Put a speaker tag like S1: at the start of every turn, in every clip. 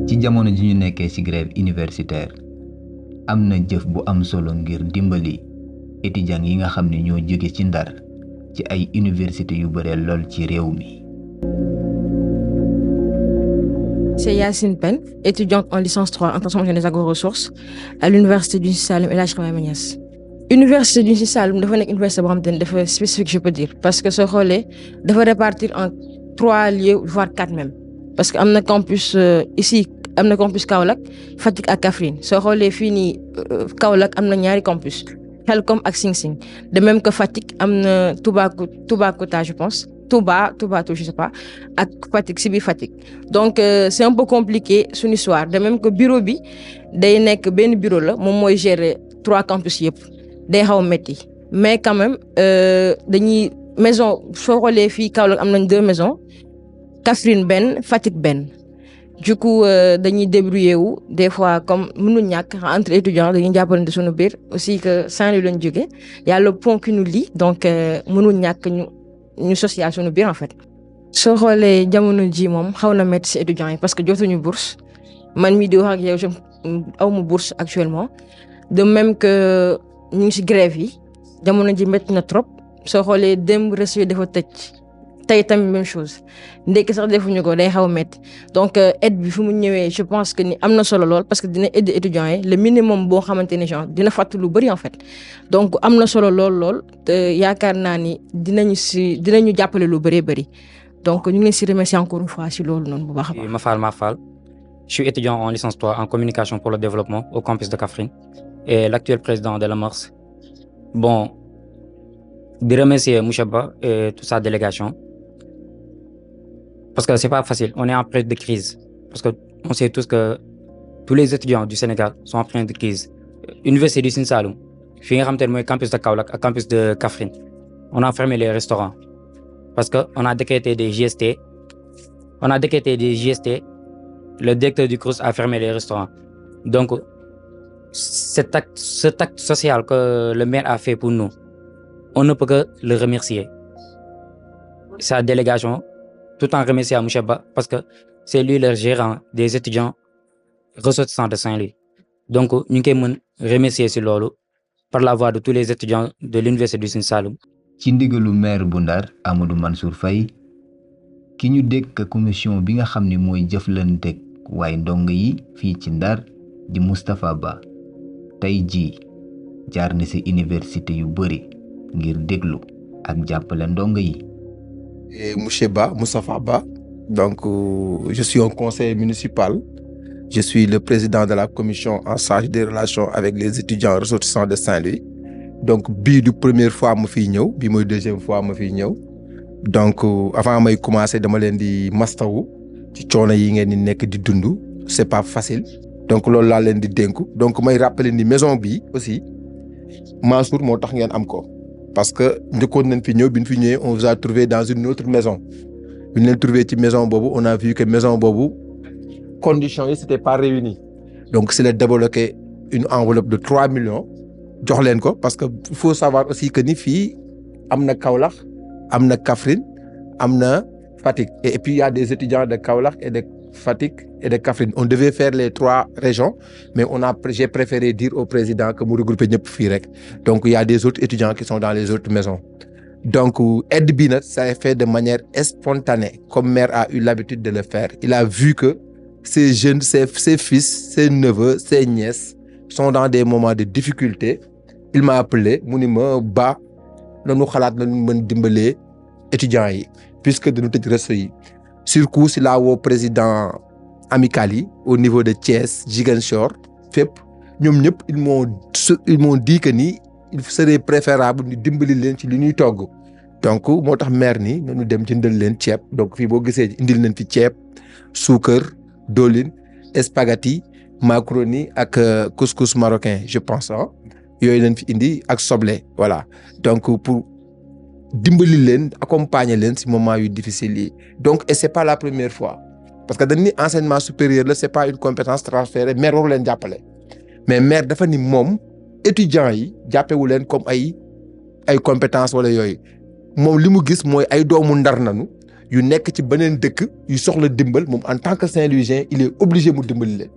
S1: ci jamono ji ñu nekkee ci grève universitaire am na jëf bu am solo ngir dimbali étudiants yi nga xam ne ñoo jóge ci Ndar ci ay université yu bare lool ci réew mi.
S2: C'est Yacine Pen, étudiante en licence 3 en transformation des agro-ressources à l'université du Saloum El Hadji Ibrahima Niass. Université du Saloum dafa nekk université boo xamante ne dafa spécifique, je peux dire, parce que soo xoolee dafa répartir en 3 lieux voire 4 même, parce que am na campus ici am na campus Kaolack, Fatick ak Kaffrine. Soo xoolee fii nii Kaolack am na ñaari campus, Khelcom ak Sing Sing, de même que Fatick am na Toubacouta je pense. Touba, je sais pas, ak Fatick si biir Fatick. Donc c'est un peu compliqué suñu histoire, de même que bureau bi day nekk benn bureau la moom mooy gérer 3 campus yëpp day xaw a métti, mais quand même dañuy maison soo xoolee fii Kaolack am nañ 2 maisons, Kaffrine benn, Fatick benn. Du coup dañuy débrouiller wu des fois comme mënu ñàkk entre étudiants dañuy jàppalante suñu biir, aussi que Saint-Louis lañ jógee, y a le pont qui nous lie, donc mënu ñàkk ñu social suñu biir en fait. Soo xoolee jamono ji moom xaw na métti ci étudiants yi parce que jotuñu bourse, man mii di wax ak yow awma bourse actuellement, de même que ñu ngi ci grève yi jamono ji métti na trop. Soo xoolee démb reçu dafa tëj, tey tamit même chose, ndekki sax defuñu ko day xaw a métti. Donc aide bi fu mu ñëwee je pense que ni am na solo lool parce que dina aider étudiants yi le minimum boo xamante ne genre dina fàtt lu bari en fait. Donc am na solo lool te yaakaar naa ni dinañu jàppale lu bari. Donc ñu ngi leen ci remercier encore une fois ci loolu noonu bu baax a baax.
S3: Mafal, je suis étudiant en licence 3 en communication pour le développement au campus de Kaffrine et l'actuel président de la MORS. Bon, de remercier Mouchaba et toute sa délégation. Parce que c'est pas facile, on est en période de crise. Parce que on sait tous que tous les étudiants du Sénégal sont en période de crise. Université du Sine Saloum, fi nga xamante ne mooy campus de Kaolack ak campus de Kaffrine, on a fermé les restaurants. Parce que on a décrété des GST. Le directeur du CROUS a fermé les restaurants. Donc, cet acte social que le maire a fait pour nous, on ne peut que le remercier. Sa délégation, tout en remerciant Mouchaba, parce que c'est lui le gérant des étudiants ressortissants de Saint-Louis. Donc, nous pouvons remercier sur loolu par la voix de tous les étudiants de l'université du Sine Saloum.
S1: ci ndigalu maire bu Ndar Amadou Mansour Faye ki ñu dénk commission bi nga xam ne mooy jëflanteeg waaye ndong yi fii ci Ndar di Moustapha Ba tey jii jaar na ci université yu bëri ngir déglu ak jàppale ndong yi.
S4: Monsieur Ba, Moustapha Ba, donc je suis un conseiller municipal, je suis le président de la commission en charge des relations avec les étudiants ressortissants de Saint-Louis. Donc bii du première fois ma fiy ñëw bii mooy deuxième fois ma fiy ñëw donc avant may commencer dama leen di mastawu ci coono yi ngeen di nekk di dund, c'est pas facile, donc loolu laa leen di dénku. Donc may rappeler ni maison bi aussi Mansour moo tax ngeen am ko, parce que njëkkoon nañ fi ñëw bi ñu fi ñëwee on vous a trouvé dans une autre maison. bi ñu leen trouvé ci maison boobu on a vu que maison boobu conditions yi c'était pas réunies, donc c'est la débloqué une enveloppe de 3 millions jox leen ko, parce que il faut savoir aussi que ni fii am na Kaolack am na Kaffrine am na Fatick, et puis il y a des étudiants de Kaolack et de Fatick et de Kaffrine. On devait faire les 3 régions, mais j'ai préféré dire au président que mu regrouper ñëpp fii rek. Donc il y a des autres étudiants qui sont dans les autres maisons. Donc aide bi nag ça est fait de manière spontanée, comme maire a eu l'habitude de le faire. Il a vu que ces jeunes, ses fils, ses neveux, ses nièces sont dans des moments de difficulté. Il m'a appelé mu ni ma Ba nañu xalaat nañu mën dimbalee étudiants yi puisque dañu tëj resto yi. Sur coup si la woo président amical yi au niveau de Thiès, Ziguinchor fépp ñoom ñëpp ils m'ont dit que ni il serait préférable ñu dimbali leen ci li ñuy togg. Donc moo tax maire ni nañu dem jëndal leen ceeb. Donc fii boo gisee indil nañ fi ceeb, suukar, diwlin, spaghetti, macaroni ak couscous marocain je pense ah. Yooyu lañ fi indi ak soble, voilà. Donc pour dimbali leen, accompagner leen ci moment yu difficile yi. Donc et c'est pas la première fois, parce que dañ ni enseignement supérieur la, c'est pas une compétence transférée, maire waru leen jàppale. Mais maire dafa ni moom étudiants yi jàppewu leen comme ay compétences wala yooyu. Moom li mu gis mooy ay doomu Ndar nanu yu nekk ci beneen dëkk yu soxla dimbal moom en tant que Saint-Louisien il est obligé mu dimbali leen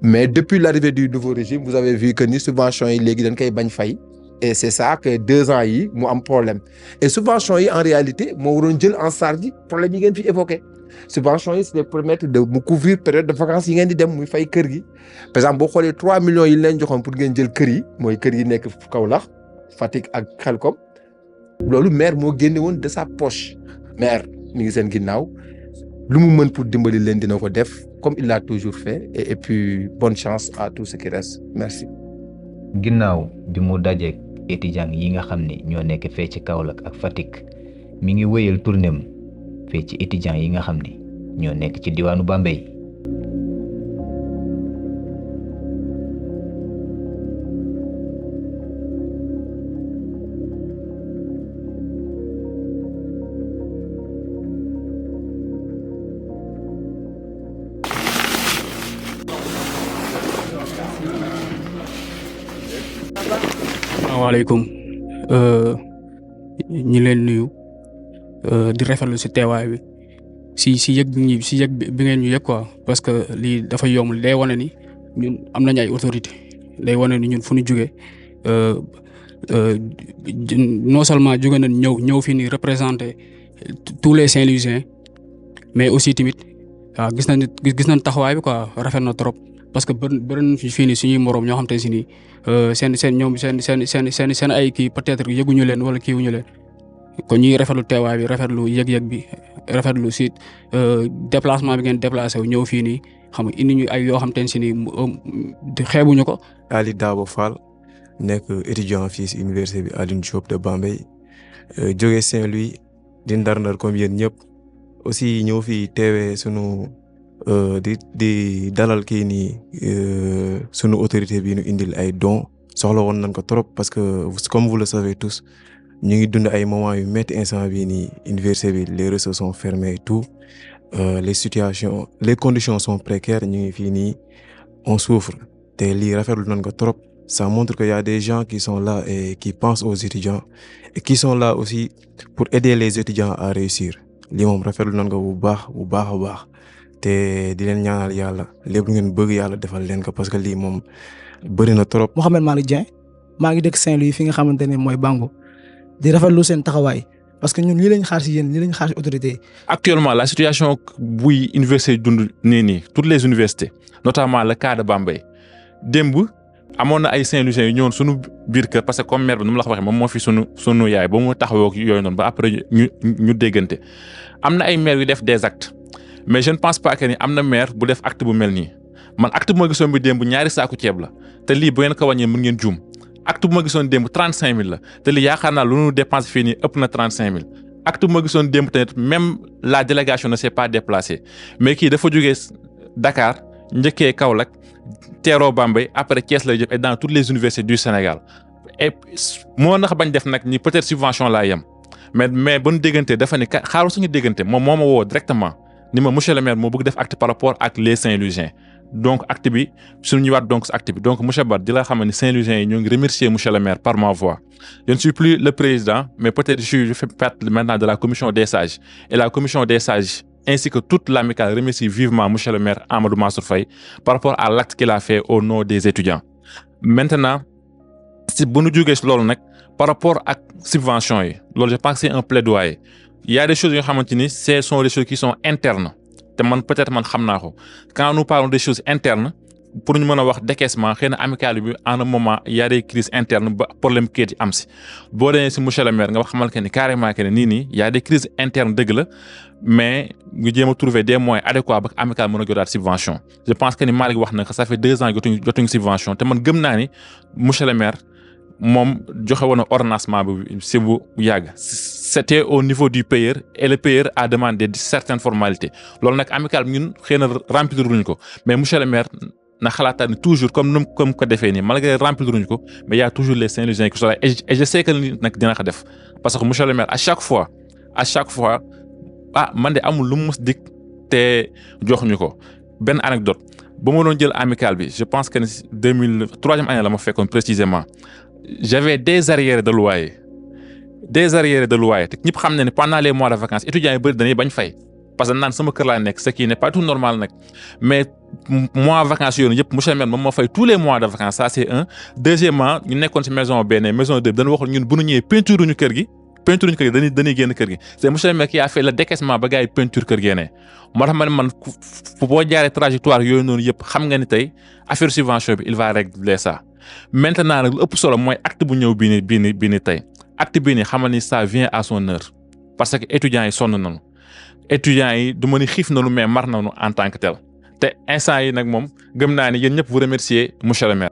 S4: mais depuis l'arrivée du nouveau régime vous avez vu que ni subventions yi léegi dañ koy bañ fay et c'est ça que 2 ans yi mu am problème et subventions yi en réalité moo waroon jël en charge problème yi ngeen fi évoqué subventions yi c'est pour permettre de mu couvrir période de vacances yi ngeen di dem muy fay kër gi par exemple boo xoolee 3 millions yi leen joxoon pour ngeen jël kër yi mooy kër yi nekk Kaolack Fatick ak Xelkom loolu maire moo génne woon de sa poche maire mi ngi seen ginnaaw lu mu mën pour dimbali leen dina ko def comme il l'a toujours fait et puis bonne chance à tout ce qui reste merci.
S1: ginnaaw bi mu dajeek étudiants yi nga xam ne ñoo nekk fee ci Kaolack ak Fatick mi ngi wéyal tournéem fee ci étudiants yi nga xam ne ñoo nekk ci diwaanu Bambey.
S5: asalaamaaleykum ñi leen nuyu di rafetlu ci teewaay bi ci yëg bi ngeen ñu yëg quoi parce que lii dafa yomb day wane ni ñun am nañu ay autorité day wane ni ñun fu ñu jógee non seulement jóge nañ ñëw fii nii représenter tous les Saint-Louisiens mais aussi tamit waaw gis nañ taxawaay bi quoi rafet na trop parce que bëri nañ fii nii suñuy moroom ñoo xam te si nii seen ay kii peut-être yëguñu leen wala kiiwuñu leen kon ñuy rafetlu teewaay bi rafetlu yëg-yëg bi rafetlu si déplacement bi ngeen déplacé wu ñëw fii nii xam nga indi ñu ay yoo xam te si nii xeebuñu ko.
S6: Ali Dabo Fall nekk étudiant fii si université bi Alioune Diop de Bambey jóge Saint-Louis di ndar-ndar comme yéen ñëpp aussi ñëw fii teewee sunu di dalal kii nii sunu autorité bi ñu indil ay dons soxla woon nañ ko trop parce que comme vous le savez tous ñu ngi dund ay moments yu métti instant bii nii université bi les réseaux sont fermés et tout les conditions sont précaires ñu ngi fii nii on souffre te lii rafetlu nañ ko trop ça montre qu'il y a des gens qui sont là et qui pensent aux étudiants et qui sont là aussi pour aider les étudiants à réussir lii moom rafetlu nañ ko bu baax a baax te di leen ñaanal yàlla lépp lu ngeen bëgg yàlla defal leen ko parce que lii moom bëri na trop.
S7: Mouhamed Malick Dieng maa ngi dëkk Saint-Louis fi nga xamante ne mooy Bango di rafetlu seen taxawaay parce que ñun lii lañ xaar si yéen lii lañ xaar si autorité yi.
S8: Actuellement la situation buy université dund nii toutes les universités notamment le cas de Bambey démb amoon na ay Saint-Louisiens yu ñëwoon sunu biir kër parce que comme maire bi nu mu la ko waxee moom moo fi sunu yaay ba mu taxawoo ak yooyu noonu ba après ñu déggante am na ay maires yu def des actes. mais je ne pense pas que ni am na maire bu def acte bu mel nii man acte bu ma gisoon bi démb ñaari saaku ceeb la te lii bu ngeen ko wàññee mën ngeen juum acte bu ma gisoon démb 35000 la te lii yaakaar naa lu nu dépense fii nii ëpp na 35000 acte bu ma gisoon démb tamit même la délégation ne s'est pas déplacée mais kii dafa jógee Dakar njëkkee Kaolack teeroo Bambey après Thiès lay jëm et dans toutes les universités du Sénégal et moo nax bañ def nag ni peut-être subvention laa yem mais ba nu déggante dafa ne xaaru suñu déggante moom moo ma woo directement. ni ma monsieur le maire moo bëgg def acte par rapport ak les Saint-Louisiens donc acte bi suñu ñëwaat donc acte bi donc monsieur Bar di la xam ne Saint-Louisiens yi ñoo ngi remercier monsieur le maire par ma voix je ne suis plus le président mais peut-être je fais partie maintenant de la commission des sages et la commission des sages ainsi que toute l'amicale remercie vivement monsieur le maire Amadou Mansour Faye par rapport à l'acte qu'il a fait au nom des étudiants maintenant si bu ñu jógee si loolu nag par rapport ak subvention yi loolu je pense que c'est un plaidoyer. Il y a des choses yoo xamante ni ce sont des choses qui sont internes te man peut-être man xam naa ko quand nous parlons des choses internes pour ñu mën a wax décaissement xëy na amicale bi en un moment il y a des crises internes ba problème kayit yi am si boo demee si monsieur le maire nga wax xamal que ni carrément que ni nii il y a des crises internes dëgg la mais ñu jéem a trouver des moyens adéquats ba amicale mën a jotaat subvention je pense que ni Malick wax na que ça fait 2 ans jotuñu subvention te man gëm naa ni monsieur le maire moom joxe woon na ordonnancement bi si bu yàgg c'était au niveau du payeur et le payeur a demandé certaines formalités loolu nag amical bi ñun xëy na remplir luñ ko mais monsieur le maire na xalaataat ni toujours comme ko defee nii malgré remplir luñ ko mais y a toujours les Saint-Louisiens qui sont là et je sais que ni nag dina ko def parce que monsieur le maire à chaque fois man de amul lu mu mës dig te joxuñu ko benn anecdote ba ma doon jël amical bi je pense que ni 3e année la ma fekkoon précisément j'avais des arriérés de loyer des arriérés de loyer te ñëpp xam ne pendant les mois de vacances étudiants yi bëri dañuy bañ fay parce que naan sama kër laa nekk ce qui n'est pas tout normal nag mais mois vacances yooyu yëpp monsieur le maire moom moo fay tous les mois de vacances ça c'est un. Deuxièmement ñu nekkoon ci maison benn maison deux dañu waxoon ñun bu ñu ñëwee peinture ñu kër gi dañuy génn kër gi c'est monsieur le maire qui a fait le décaissement ba gars yi peinture kër gi ne moo tax man boo jaaree trajectoire yooyu noonu yëpp xam nga ni tey affaire subvention bi il va régler ça. Maintenant nag lu ëpp solo mooy acte bu ñëw bii ni tey acte bii nii xamal ni ça vient à son heure parce que étudiants yi sonn nañu étudiants yi du ma ni xiif nañu mais mar nañu en tant que tel te instant yi nag moom gëm naa ni yéen ñëpp vous remercier monsieur le maire.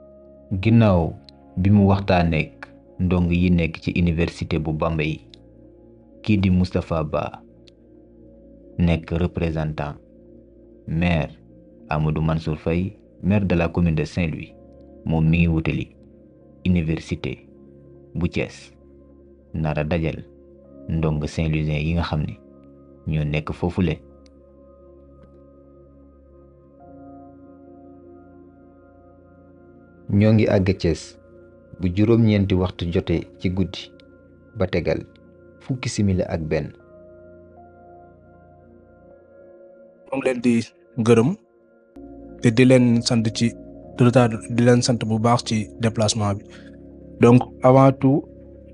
S1: ginnaaw bi mu waxtaaneeg ndong yi nekk ci université bu Bambey kii di Moustapha Ba nekk représentant maire Amadou Mansour Faye maire de la commune de Saint-Louis moom mi ngi wutali université bu Thiès nara dajal ndong Saint-Louisien yi nga xam ne ñoo nekk foofule. ñoo ngi àgg Thiès bu juróom-ñeenti waxtu jotee ci guddi ba tegal fukki simili ak benn.
S7: ñoo ngi leen di gërëm te di leen sant ci retard di leen sant bu baax ci déplacement bi donc avant tout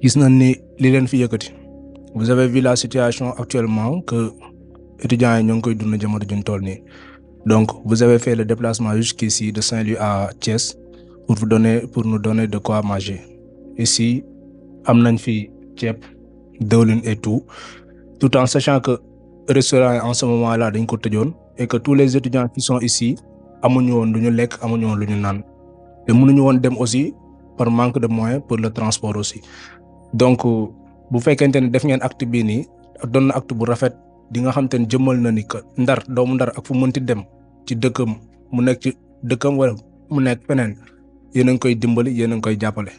S7: gis nañ ni li leen fi yëkkati vous avez vu la situation actuellement que étudiants yi ñoo ngi koy dund jamono juñ toll nii donc vous avez fait le déplacement jusqu'ici de Saint-Louis à Thiès pour nous donner de quoi manger. Ici am nañ fi ceeb diwlin et tout en sachant que restaurant en ce moment-là dañ ko tëjoon et que tous les étudiants qui sont ici amuñu woon lu ñu lekk amuñu woon lu ñu naan te mënuñu woon dem aussi par manque de moyens pour le transport aussi donc bu fekkente ne def ngeen acte bii nii doon na acte bu rafet di nga xam te ne jëmmal na ni que Ndar doomu Ndar ak fu mënti dem ci dëkkam mu nekk ci dëkkam wala mu nekk feneen yéen a ngi koy dimbali yéen a ngi koy jàppale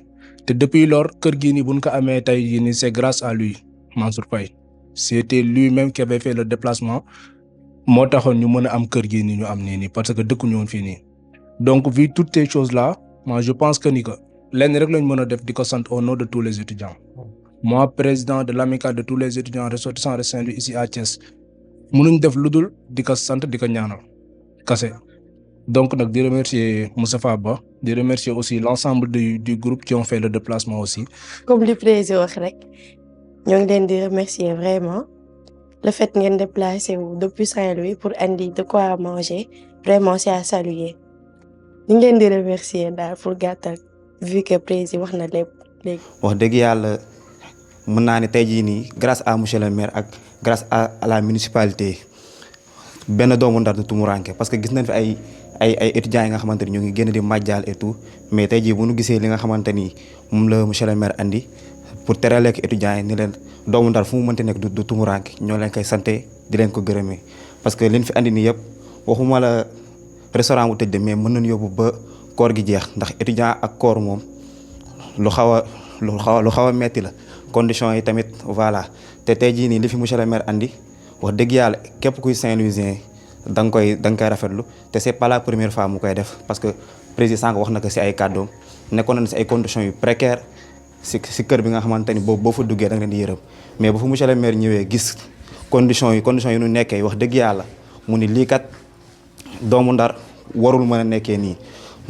S7: te depuis lors kër gii nii buñ ko amee tey jii nii c'est grâce à lui Mansour Faye c'était lui-même qui avait fait le déplacement moo taxoon ñu mën a am kër gii nii ñu am nii parce que dëkkuñu woon fii nii donc vu toutes ces choses là moi je pense que ni que lenn rek lañ mën a def di ko sant au nom de tous les étudiants moi président de l'amicale de tous les étudiants ressortissants de Saint-Louis ici à Thiès mënuñ def lu dul di ko sant di ko ñaanal kase donc nag di remercier Moustapha Ba di remercier aussi l'ensemble du groupe qui ont fait le déplacement aussi.
S9: Comme le président wax rek ñoo ngi leen di remercier vraiment le fait ngeen déplacé wu depuis Saint-Louis pour andi de quoi manger vraiment c'est à saluer ñu ngi leen di remercier daal pour gàttal vu que président wax na lépp léegi.
S10: wax dëgg yàlla mën naa ne tey jii nii grâce à monsieur le maire ak grâce à la municipalité benn doomu Ndar du tumuranke parce que gis nañ fi ay étudiants yi nga xamante ni ñu ngi génn di màjjal et tout mais tey jii bu ñu gisee li nga xamante ni moom la monsieur le maire andi pour terale ak étudiants yi ni leen doomu Ndar fu mu mënti nekk du tumuranke ñoo leen koy santé di leen ko gërëmee parce que liñ fi andi nii yëpp waxuma la restaurant bu tëj de mais mën nañu yóbbu ba koor gi jeex ndax étudiant ak koor moom lu xaw a metti la conditions yi tamit voilà te tey jii nii li fi monsieur le maire andi wax dëgg yàlla képp kuy Saint-Louisien da nga koy rafetlu te c'est pas la première fois mu koy def parce que président sànq wax na ko ci ay kàddoom nekkoon na ci ay conditions yu précaires ci kër bi nga xamante ni boo fa duggee da nga leen di yërëm mais bu fa monsieur le maire ñëwee gis conditions yi ñu nekkee wax dëgg yàlla mu ni lii kat doomu Ndar warul mën a nekkee nii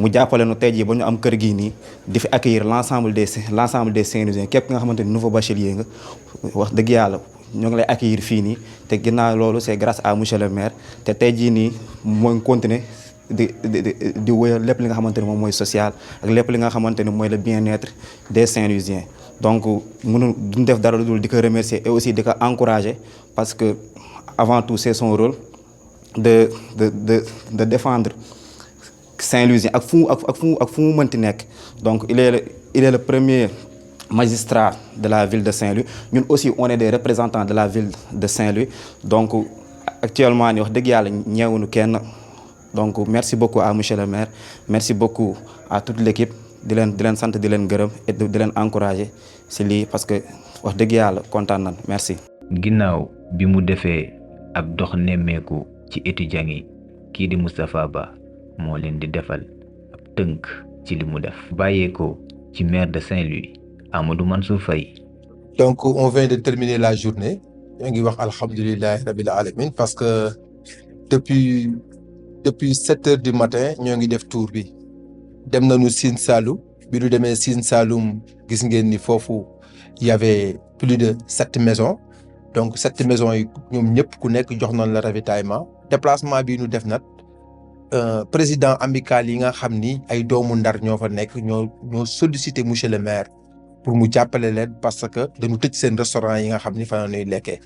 S10: mu jàppale nu tey jii ba ñu am kër gii nii di fi accueillir l'ensemble des Saint-Louisiens képp nga xamante ni nouveau bachelier nga wax dëgg yàlla ñoo ngi lay accueillir fii nii te ginnaaw loolu c'est grâce à monsieur le maire te tey jii nii mooy continuer di wéyal lépp li nga xamante ni moom mooy social ak lépp li nga xamante ni mooy le bien-être des Saint-Louisiens donc duñ def dara lu dul di ko remercier et aussi di ko encourager parce que avant tout c'est son rôle de défendre Saint-Louisien ak fu mu mënti nekk donc il est le premier magistrat de la ville de Saint-Louis ñun aussi on est des représentants de la ville de Saint-Louis donc actuellement ni wax dëgg yàlla ñeewuñu kenn donc merci beaucoup à monsieur le maire merci beaucoup à toute l'équipe di leen sant di leen gërëm et di leen encourager ci lii parce que wax dëgg yàlla kontaan nañ merci.
S1: ginnaaw bi mu defee ab dox nemmeeku ci étudiants yi kii di Moustapha Ba moo leen di defal ab tënk ci li mu def bàyyeekoo ci maire de Saint-Louis Amadou Mansour Faye
S4: Donc on vient de terminer la journée ñoo ngi wax alhamdulillahi rabbil alamin parce que depuis 7 heures du matin ñoo ngi def tour bi dem nañu Sine Saloum bi ñu demee Sine Saloum gis ngeen ni foofu il y avait plus de 7 maisons donc 7 maisons yi ñoom ñëpp ku nekk jox nañ la ravitaillement déplacement bi ñu def nag président amical yi nga xam ni ay doomu Ndar ñoo fa nekk ñoo sollicité monsieur le maire pour mu jàppale leen parce que dañu tëj seen restaurant yi nga xam ni fa la ñuy lekkee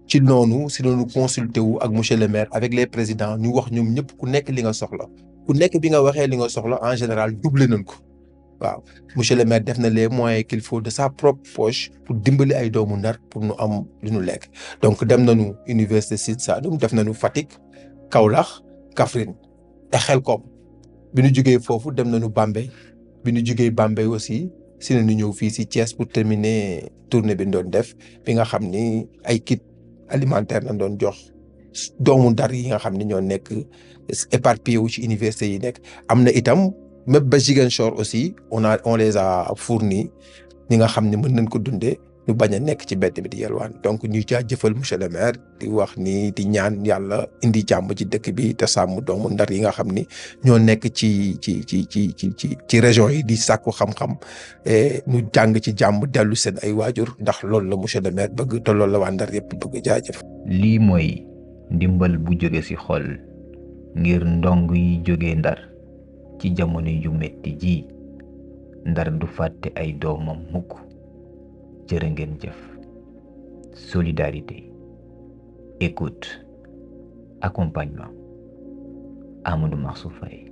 S4: ci noonu si noonu consulté wu ak monsieur le maire avec les présidents ñu wax ñoom ñëpp ku nekk li nga soxla ku nekk bi nga waxee li nga soxla en général doublé nañ ko waaw monsieur le maire def na les moyens qu'il faut de sa propre poche pour dimbali ay doomu Ndar pour ñu am lu ñu lekk donc dem nañu université Sine Saloum def nañu Fatick Kaolack Kaffrine et Xelkom bi ñu jógee foofu dem nañu Bambey bi ñu jógee Bambey aussi si nañu ñëw fii si Thiès pour terminer tournée bi ñu doon def bi nga xam ni ay kit alimentaire lañ doon jox doomu Ndar yi nga xam ni ñoo nekk éparpillé wu ci université yi nekk am na itam même ba Ziguinchor aussi on les a fournis ñi nga xam ne mën nañ ko dundee ñu bañ a nekk ci mbedd bi di yelwaan donc ñuy jaajëfal monsieur le maire di wax ni di ñaan yàlla indi jàmm ci dëkk bi te sàmm doomu Ndar yi nga xam ni ñoo nekk ci région yi di sàkku xam-xam ñu jàng ci jàmm dellu seen ay waajur ndax loolu la monsieur le maire bëgg te loolu la waa Ndar yëpp bëgg jaajëf.
S1: lii mooy ndimbal bu jóge ci xol ngir ndong yi jóge Ndar ci jamono yu metti ji Ndar du fàtte ay doomam mukk. jërë ngeen jëf. Solidarité, écoute, accompagnement. Amadou Mansour Faye.